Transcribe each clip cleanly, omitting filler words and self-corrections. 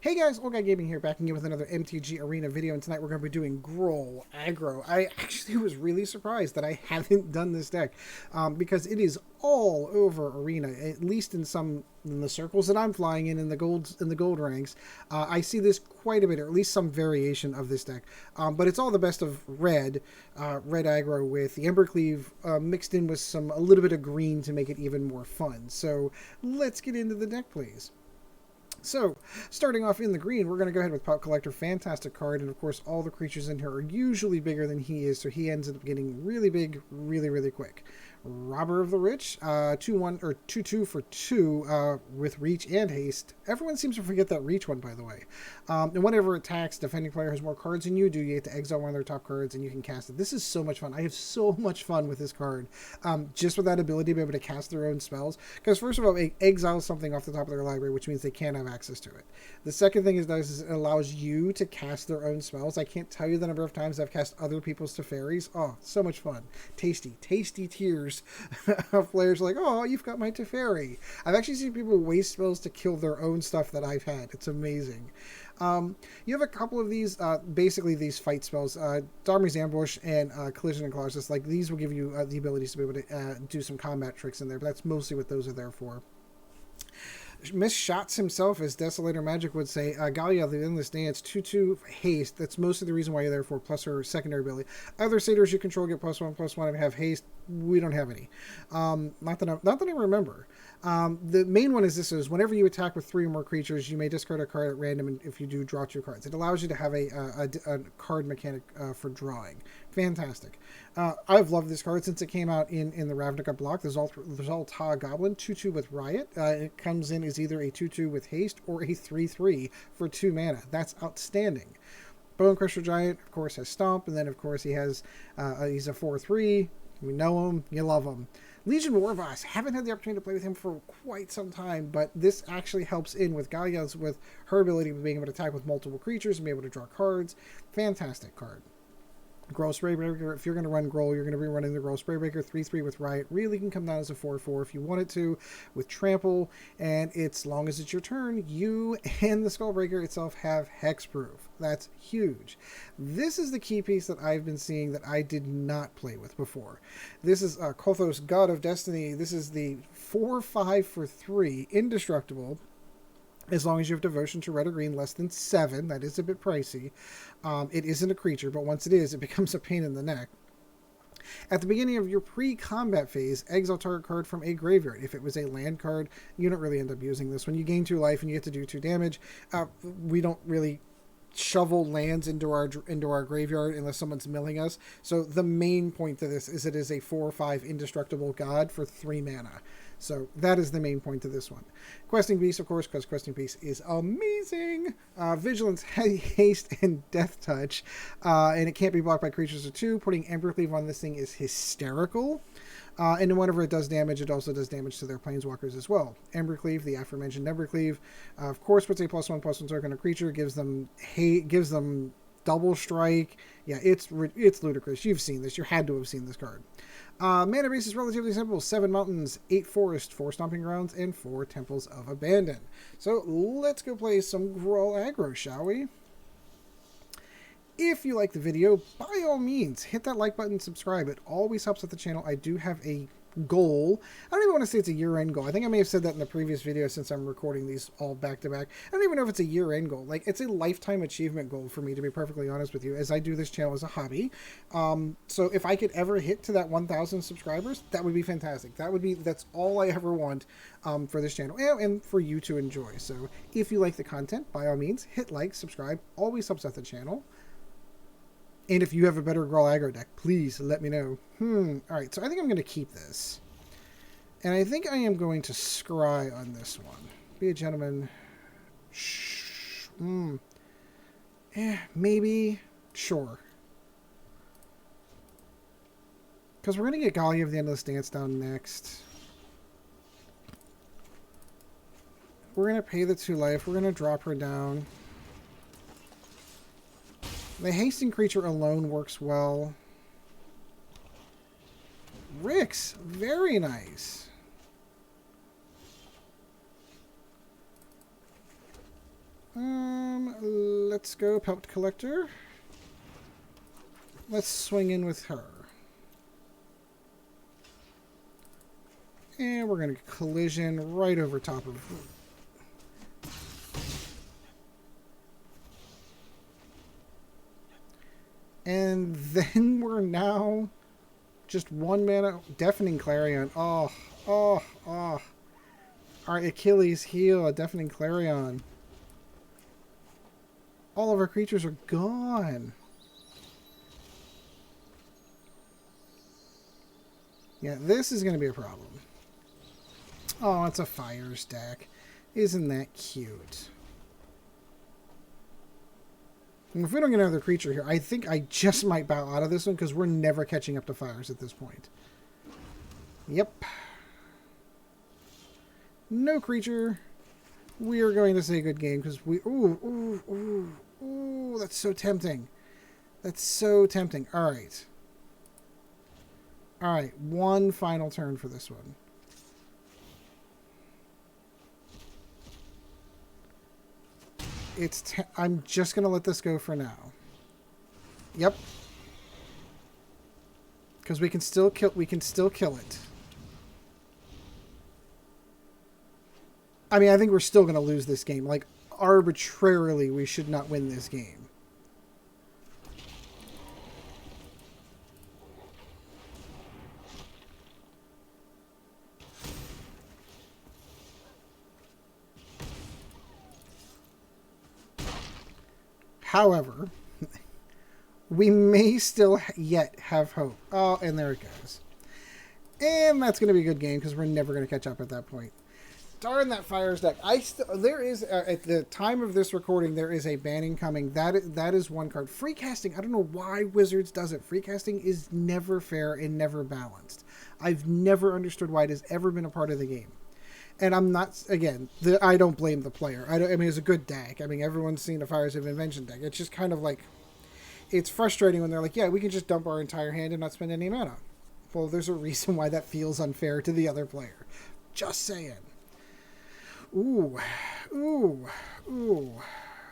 Hey guys, Old Guy Gaming here, back again with another MTG Arena video, and tonight we're going to be doing Gruul Aggro. I actually was really surprised that I haven't done this deck, because it is all over Arena, at least in the circles that I'm flying in the gold ranks. I see this quite a bit, or at least some variation of this deck. But it's all the best of red aggro with the Embercleave mixed in with a little bit of green to make it even more fun. So let's get into the deck, please. So, starting off in the green, we're going to go ahead with Pelt Collector. Fantastic card, and of course all the creatures in here are usually bigger than he is, so he ends up getting really big really quick. Robber of the Rich, 2-1 or 2-2 for 2 with reach and haste. Everyone seems to forget that reach one, by the way. And whenever it attacks, defending player has more cards than you do. You get to exile one of their top cards and you can cast it. This is so much fun. I have so much fun with this card, just with that ability to be able to cast their own spells. Because first of all, it exiles something off the top of their library, which means they can't have access to it. The second thing it does is it allows you to cast their own spells. I can't tell you the number of times I've cast other people's Teferis. Oh, so much fun. Tasty tears of players like, oh, you've got my Teferi. I've actually seen people waste spells to kill their own stuff that I've had. It's amazing. You have a couple of these, basically these fight spells, Domri's Ambush and Collision and Colossus. Like, these will give you the abilities to be able to do some combat tricks in there, but that's mostly what those are there for. Miss Shots himself, as Desolator Magic would say, Gallia, the Endless Dance, 2-2 haste. That's mostly the reason why you're there for, plus her secondary ability. Other satyrs you control get +1/+1 and have haste. We don't have any. Not that I remember. The main one is this: is whenever you attack with 3 or more creatures, you may discard a card at random, and if you do, draw 2 cards. It allows you to have a card mechanic for drawing. Fantastic. I've loved this card since it came out in the Ravnica block. The Zhur-Taa Goblin, 2-2 with Riot. It comes in as either a 2-2 with haste or a 3-3 for 2 mana. That's outstanding. Bonecrusher Giant, of course, has Stomp, and then, of course, he's a 4-3. We know him, you love him. Legion Warboss, haven't had the opportunity to play with him for quite some time, but this actually helps in with Gallia's, with her ability of being able to attack with multiple creatures and be able to draw cards. Fantastic card. Gruul Spellbreaker, if you're going to run Gruul, you're going to be running the Gruul Spellbreaker. 3-3 with Riot really can come down as a 4-4 if you want it to, with Trample, and it's long as it's your turn, you and the Skullbreaker itself have Hexproof. That's huge. This is the key piece that I've been seeing that I did not play with before. This is Klothys, God of Destiny. This is the 4-5 for 3, indestructible. As long as you have devotion to red or green less than 7, that is a bit pricey. It isn't a creature, but once it is, it becomes a pain in the neck. At the beginning of your pre-combat phase, exile target card from a graveyard. If it was a land card, you don't really end up using this. When you gain 2 life and you get to do 2 damage, we don't really shovel lands into our graveyard unless someone's milling us. So the main point to this is it is a 4-5 indestructible god for 3 mana. So that is the main point to this one. Questing Beast, of course, because Questing Beast is amazing. Vigilance, Haste, and Death Touch. And it can't be blocked by creatures of 2. Putting Embercleave on this thing is hysterical. And then whenever it does damage, it also does damage to their planeswalkers as well. Embercleave, the aforementioned Embercleave, of course, puts a +1/+1 token on a creature, gives them double strike. Yeah, it's ludicrous. You've seen this. You had to have seen this card. Mana base is relatively simple. 7 mountains, 8 forests, 4 stomping grounds, and 4 temples of abandon. So let's go play some Gruul Aggro, shall we? If you like the video, by all means, hit that like button, subscribe. It always helps with the channel. I do have a goal. I don't even want to say it's a year-end goal. I think I may have said that in the previous video since I'm recording these all back-to-back. I don't even know if it's a year-end goal. Like, it's a lifetime achievement goal for me, to be perfectly honest with you, as I do this channel as a hobby. So if I could ever hit to that 1,000 subscribers, that would be fantastic. That's all I ever want for this channel and for you to enjoy. So if you like the content, by all means, hit like, subscribe. Always helps out the channel. And if you have a better Gruul Aggro deck, please let me know. Alright, so I think I'm going to keep this. And I think I am going to scry on this one. Be a gentleman. Maybe. Sure. Because we're going to get Gallia of the Endless Dance down next. We're going to pay the 2 life. We're going to drop her down. The hasting creature alone works well. Rix, very nice. Let's go Pelt Collector. Let's swing in with her. And we're going to collision right over top of... And then we're now just 1 mana. Deafening Clarion. Oh. Alright, Achilles heal. A Deafening Clarion. All of our creatures are gone. Yeah, this is going to be a problem. Oh, it's a Fires deck. Isn't that cute? And if we don't get another creature here, I think I just might bow out of this one because we're never catching up to Fires at this point. Yep. No creature. We are going to say good game because we... Ooh, that's so tempting. That's so tempting. All right. All right, one final turn for this one. I'm just going to let this go for now. Yep. Because we can still kill it. I mean, I think we're still going to lose this game. Like, arbitrarily, we should not win this game. However, we may still yet have hope. Oh, and there it goes. And that's going to be a good game because we're never going to catch up at that point. Darn that Fires deck. There is, at the time of this recording, there is a banning coming. That is one card. Free casting, I don't know why Wizards does it. Free casting is never fair and never balanced. I've never understood why it has ever been a part of the game. And I'm not, again, I don't blame the player. I mean, it's a good deck. I mean, everyone's seen a Fires of Invention deck. It's just kind of like, it's frustrating when they're like, yeah, we can just dump our entire hand and not spend any mana. Well, there's a reason why that feels unfair to the other player. Just saying. Ooh. A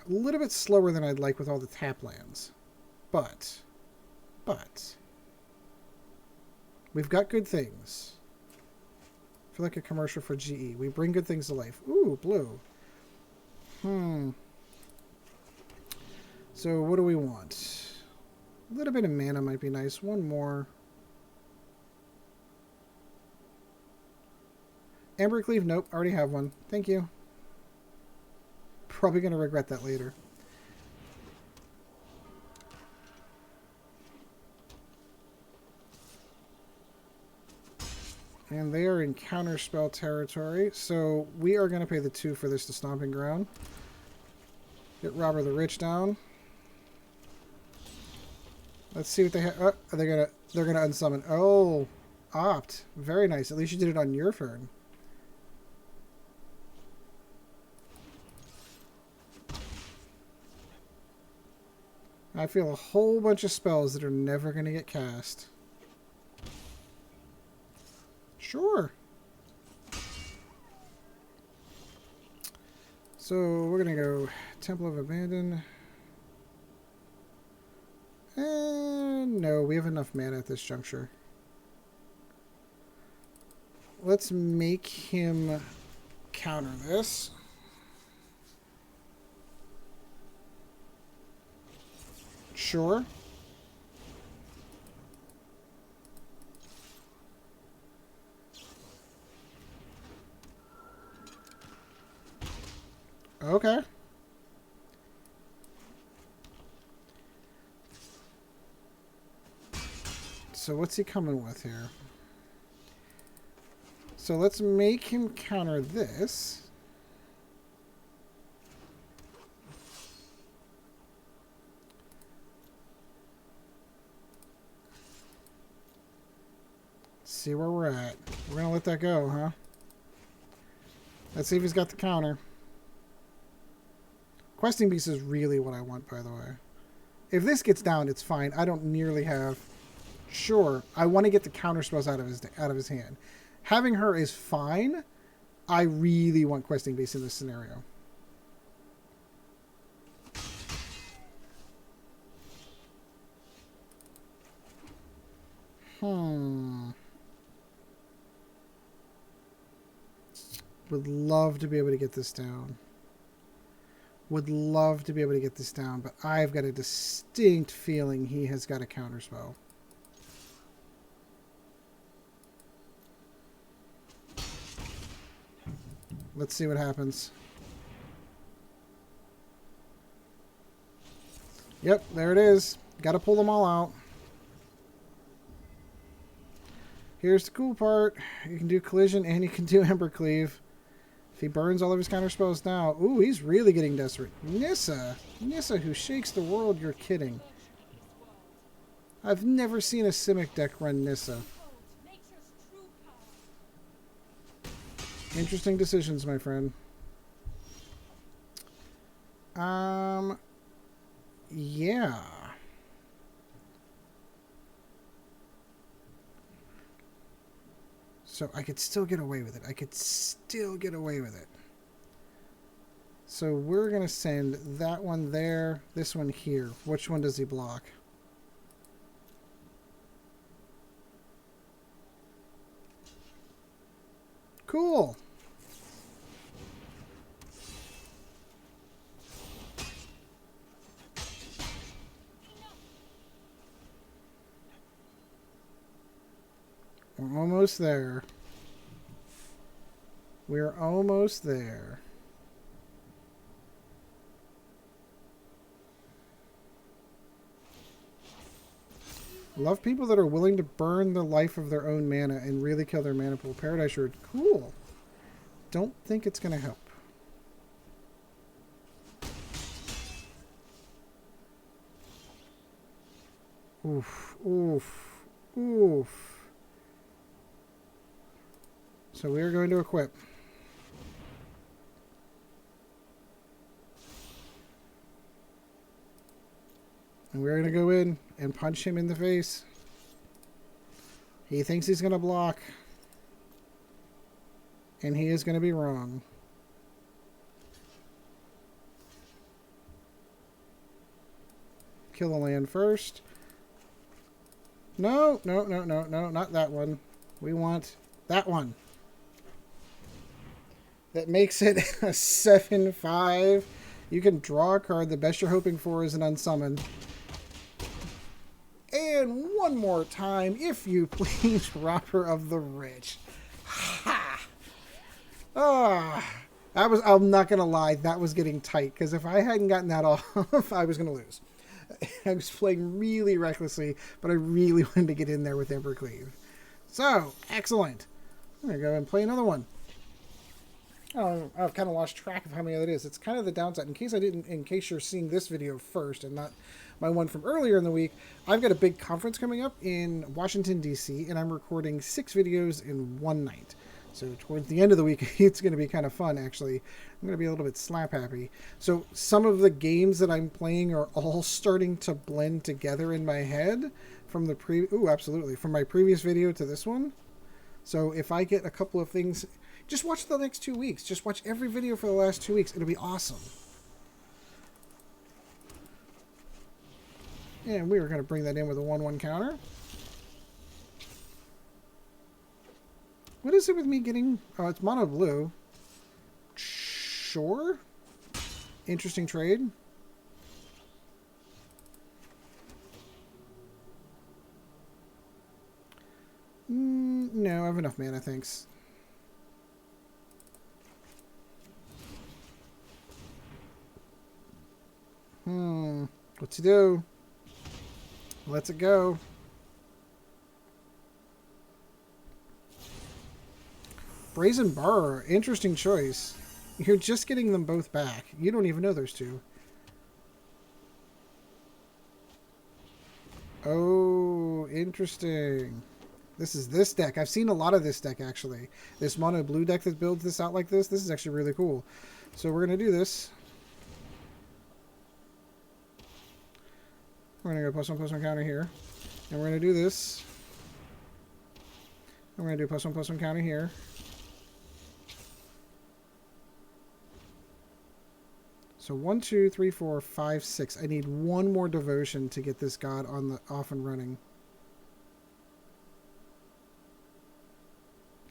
little bit slower than I'd like with all the tap lands. But, we've got good things. I feel like a commercial for GE. We bring good things to life. Ooh, blue. So what do we want? A little bit of mana might be nice. One more. Embercleave, nope. Already have one. Thank you. Probably going to regret that later. And they are in counterspell territory, so we are going to pay the 2 for this to Stomping Ground. Get Robber the Rich down. Let's see what they have. Oh, they're gonna unsummon. Oh, opt. Very nice. At least you did it on your turn. I feel a whole bunch of spells that are never going to get cast. Sure. So we're going to go Temple of Abandon. And no, we have enough mana at this juncture. Let's make him counter this. Sure. Okay. So what's he coming with here? So let's make him counter this. See where we're at. We're going to let that go, huh? Let's see if he's got the counter. Questing Beast is really what I want, by the way. If this gets down, it's fine. I don't nearly have... Sure, I want to get the counter spells out of his hand. Having her is fine. I really want Questing Beast in this scenario. Would love to be able to get this down. Would love to be able to get this down, but I've got a distinct feeling he has got a counterspell. Let's see what happens. Yep, there it is. Got to pull them all out. Here's the cool part. You can do Collision and you can do Embercleave. If he burns all of his counterspells now... Ooh, he's really getting desperate. Nissa. Nissa, who shakes the world. You're kidding. I've never seen a Simic deck run Nissa. Interesting decisions, my friend. Yeah. So I could still get away with it. I could still get away with it. So we're going to send that one there, this one here. Which one does he block? Cool. We're almost there. We're almost there. Love people that are willing to burn the life of their own mana and really kill their mana pool. Paradise Shard, cool. Don't think it's going to help. Oof, oof, oof. So we are going to equip. And we're going to go in and punch him in the face. He thinks he's going to block. And he is going to be wrong. Kill the land first. No, no, no, no, no, not that one. We want that one. That makes it a 7/5. You can draw a card. The best you're hoping for is an unsummon. And one more time, if you please, Robber of the Rich. Ha! Ah, that was, I'm not going to lie, that was getting tight. Because if I hadn't gotten that off, I was going to lose. I was playing really recklessly, but I really wanted to get in there with Embercleave. So, excellent. I'm going to go and play another one. Oh, I've kind of lost track of how many that is. It's kind of the downside. In case you're seeing this video first and not my one from earlier in the week, I've got a big conference coming up in Washington, D.C., and I'm recording 6 videos in one night. So towards the end of the week, it's going to be kind of fun, actually. I'm going to be a little bit slap happy. So some of the games that I'm playing are all starting to blend together in my head from the from my previous video to this one. So if I get a couple of things, just watch the next 2 weeks. Just watch every video for the last 2 weeks. It'll be awesome. And we are going to bring that in with a 1/1 counter. What is it with me getting... Oh, it's mono blue. Sure. Interesting trade. No, I have enough mana, thanks. What's he do? Let's it go. Brazen Borrower, interesting choice. You're just getting them both back. You don't even know there's two. Oh, interesting. This is this deck. I've seen a lot of this deck, actually. This mono blue deck that builds this out like this. This is actually really cool. So we're going to do this. We're going to go +1/+1 counter here. And we're going to do this. And we're going to do +1/+1 counter here. So 1, 2, 3, 4, 5, 6. I need one more devotion to get this god on the off and running.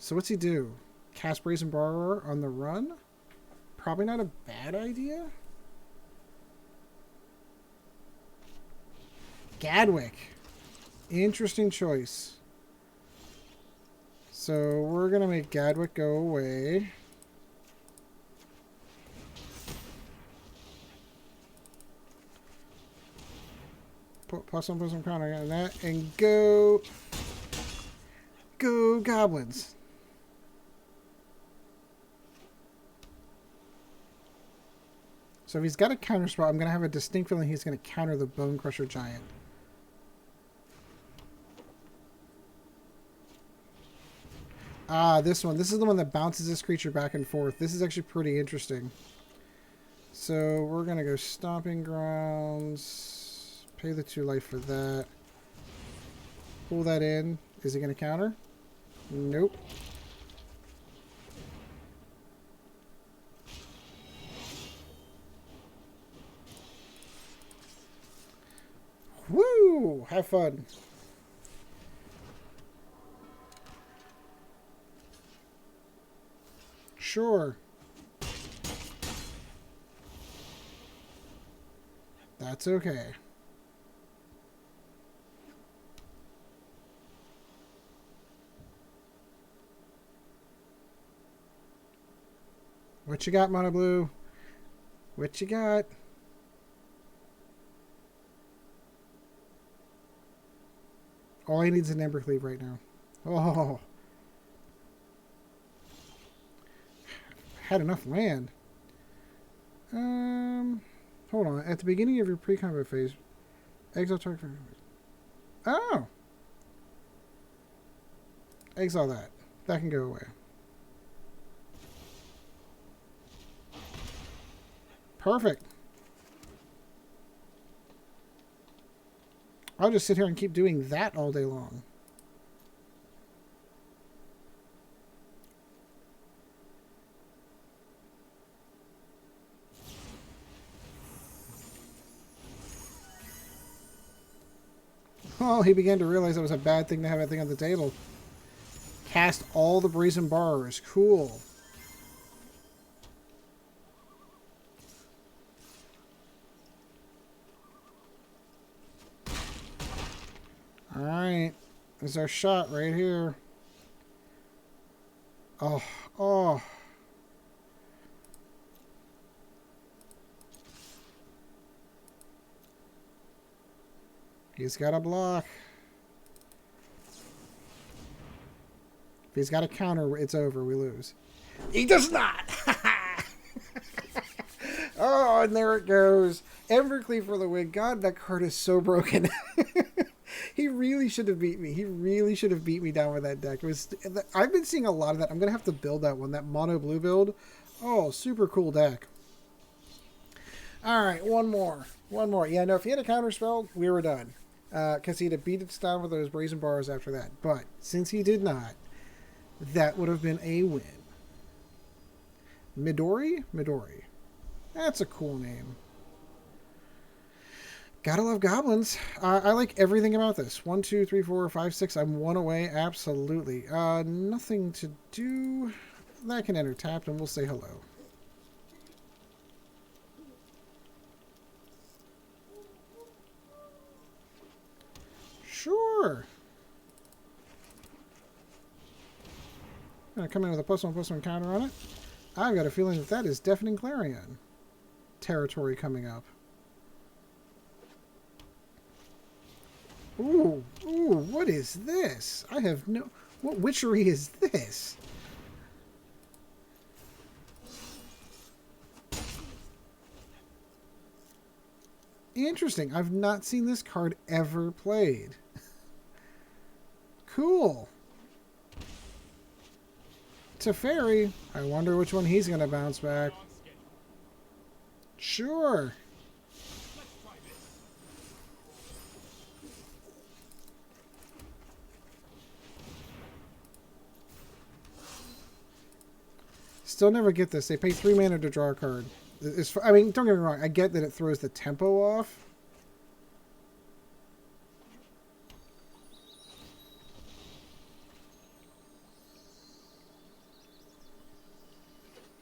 So what's he do? Cast Brazen Borrower on the run? Probably not a bad idea. Gadwick. Interesting choice. So we're going to make Gadwick go away. Plus one counter on that. And go. Go Goblins. So if he's got a counter spell, I'm going to have a distinct feeling he's going to counter the Bonecrusher Giant. Ah, this one. This is the one that bounces this creature back and forth. This is actually pretty interesting. So we're going to go Stomping Grounds. Pay the 2 life for that. Pull that in. Is he going to counter? Nope. Woo! Have fun. Sure. That's okay. What you got, Mono Blue? What you got? All he needs is an Embercleave right now. Oh. Had enough land. Hold on. At the beginning of your pre-combat phase, exile target. Oh. Exile that. That can go away. Perfect. I'll just sit here and keep doing that all day long. Oh, he began to realize it was a bad thing to have that thing on the table. Cast all the Brazen Borrowers. Cool. Alright. There's our shot right here. Oh. Oh. He's got a block. If he's got a counter, it's over. We lose. He does not! Oh, and there it goes. Embercleave for the win. God, that card is so broken. He really should have beat me. He really should have beat me down with that deck. It was. I've been seeing a lot of that. I'm going to have to build that one. That mono blue build. Oh, super cool deck. All right, one more. One more. Yeah, no, if he had a counter spell, we were done. Because he'd have beat us down with those Brazen Bars after that. But since he did not, that would have been a win. Midori? Midori. That's a cool name. Gotta love goblins. I like everything about this. 1, 2, 3, 4, 5, 6. I'm one away. Absolutely. Nothing to do. That can enter tapped, and we'll say hello. Sure. Gonna come in with a +1/+1 counter on it. I've got a feeling that that is Deafening Clarion territory coming up. Ooh, ooh, what is this? I have no... What witchery is this? Interesting. I've not seen this card ever played. Cool. Teferi. I wonder which one he's going to bounce back. Sure. Still never get this. They pay 3 mana to draw a card. I mean, don't get me wrong. I get that it throws the tempo off.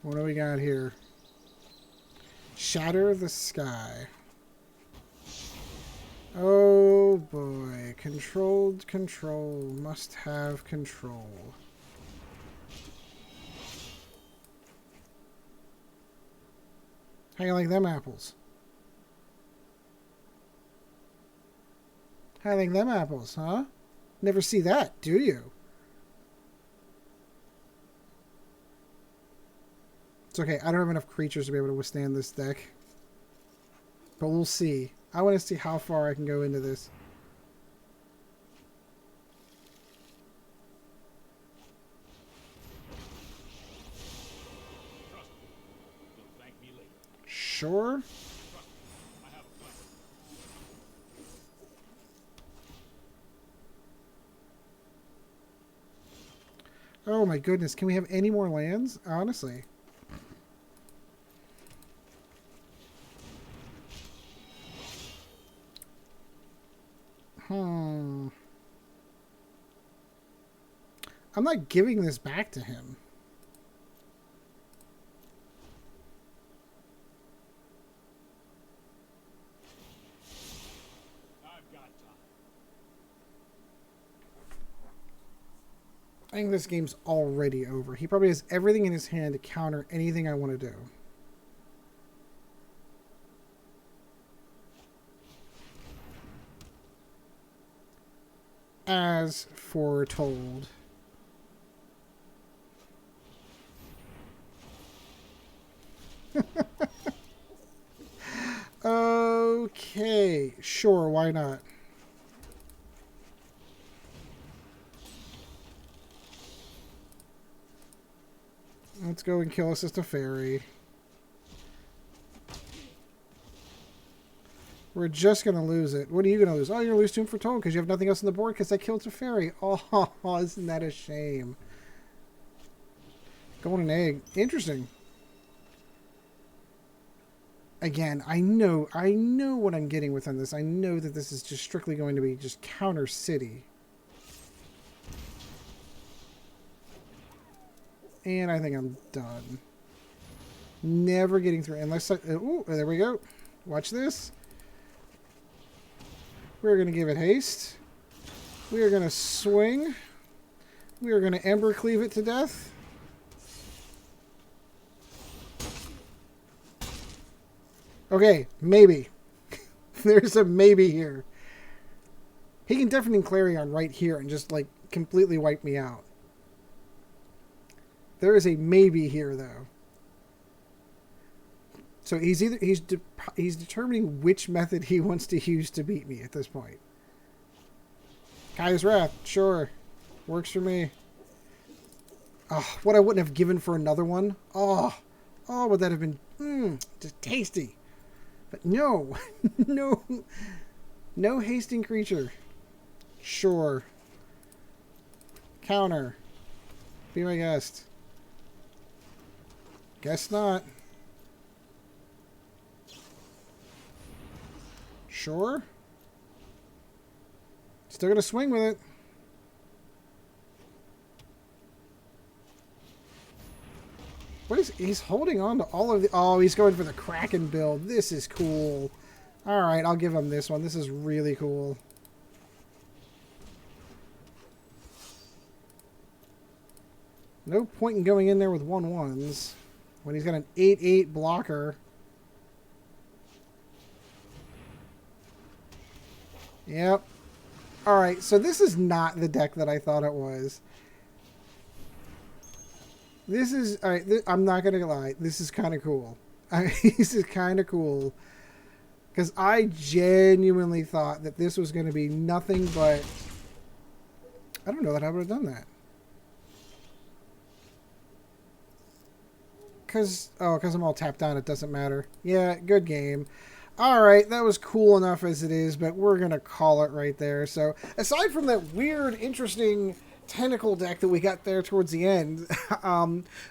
What do we got here? Shatter the Sky. Oh boy. Controlled control. Must have control. How you like them apples? How you like them apples, huh? Never see that, do you? It's okay. I don't have enough creatures to be able to withstand this deck. But we'll see. I want to see how far I can go into this. Sure. Oh my goodness. Can we have any more lands? Honestly. I'm not giving this back to him. I've got time. I think this game's already over. He probably has everything in his hand to counter anything I want to do. As foretold. Okay, sure, why not? Let's go and kill Assist a Fairy. We're just going to lose it. What are you going to lose? Oh, you're going to lose Tomb for Toll because you have nothing else on the board because I killed a fairy. Oh, isn't that a shame? Golden Egg. Interesting. Again, I know what I'm getting within this. I know that this is just strictly going to be just counter city. And I think I'm done. Never getting through unless I... Oh, there we go. Watch this. We're going to give it haste. We are going to swing. We are going to Embercleave it to death. Okay, maybe. There's a maybe here. He can definitely Clarion right here and just, like, completely wipe me out. There is a maybe here, though. So he's determining which method he wants to use to beat me at this point. Kai's Wrath, sure. Works for me. Oh, what I wouldn't have given for another one. Oh, would that have been just tasty. But no, no hasting creature. Sure. Counter. Be my guest. Guess not. Sure. Still gonna swing with it. What is he's holding on to all of the... Oh, he's going for the Kraken build. This is cool. Alright, I'll give him this one. This is really cool. No point in going in there with 1/1s when he's got an 8/8 blocker. Yep. Alright, so this is not the deck that I thought it was. This is... Alright, I'm not going to lie. This is kind of cool. This is kind of cool. Because I genuinely thought that this was going to be nothing but... I don't know that I would have done that. Because I'm all tapped down, it doesn't matter. Yeah, good game. Alright, that was cool enough as it is, but we're going to call it right there. So, aside from that weird, interesting tentacle deck that we got there towards the end,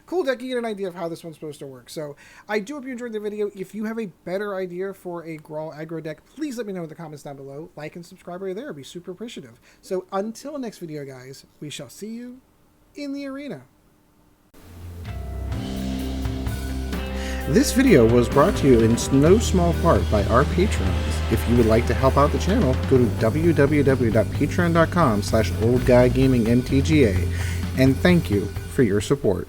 cool deck, you get an idea of how this one's supposed to work. So, I do hope you enjoyed the video. If you have a better idea for a Gruul Aggro deck, please let me know in the comments down below. Like and subscribe right there. I'd be super appreciative. So, until next video, guys, we shall see you in the arena. This video was brought to you in no small part by our patrons. If you would like to help out the channel, go to www.patreon.com/oldguygamingmtga, and thank you for your support.